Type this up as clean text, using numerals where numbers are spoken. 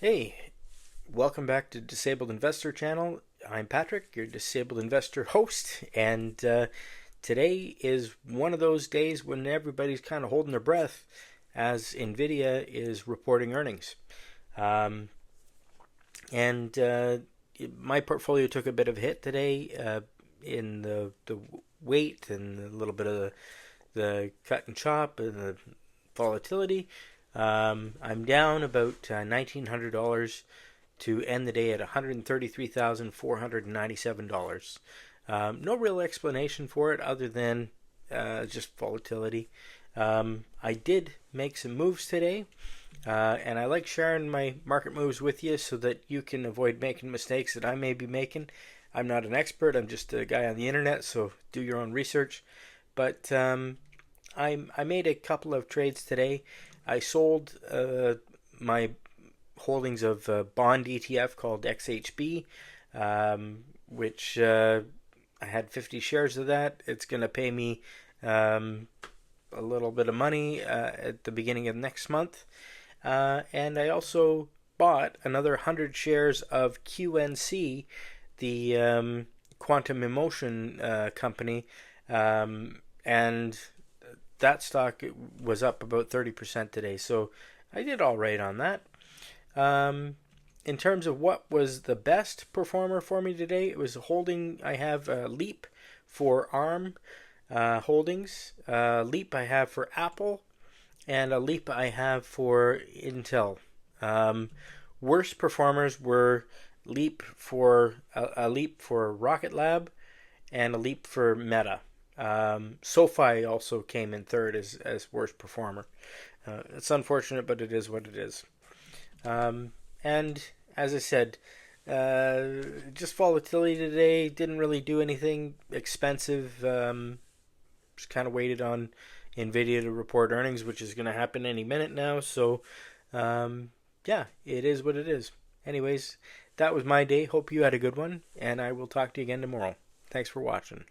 Hey, welcome back to Disabled Investor Channel. I'm Patrick, your Disabled Investor host, and today is one of those days when everybody's kind of holding their breath as NVDA is reporting earnings. And my portfolio took a bit of a hit today in the weight and a little bit of the cut and chop and the volatility. I'm down about $1,900 to end the day at $133,497. No real explanation for it other than just volatility. I did make some moves today, and I like sharing my market moves with you so that you can avoid making mistakes that I may be making. I'm not an expert. I'm just a guy on the internet, so do your own research. But I made a couple of trades today. I sold my holdings of a bond ETF called XHB, which I had 50 shares of that. It's going to pay me a little bit of money at the beginning of next month. And I also bought another 100 shares of QNC, the quantum emotion company, and that stock was up about 30% today. So I did all right on that. In terms of what was the best performer for me today, it was a holding. I have Leap for ARM holdings. Leap I have for Apple, and a Leap I have for Intel. Worst performers were Leap for a Leap for Rocket Lab, and a Leap for Meta. SoFi also came in third as worst performer. It's unfortunate, but it is what it is. And as I said, just volatility today. Didn't really do anything expensive. Just kind of waited on NVIDIA to report earnings, which is going to happen any minute now. So, yeah, it is what it is. Anyways, that was my day. Hope you had a good one, and I will talk to you again tomorrow. Thanks for watching.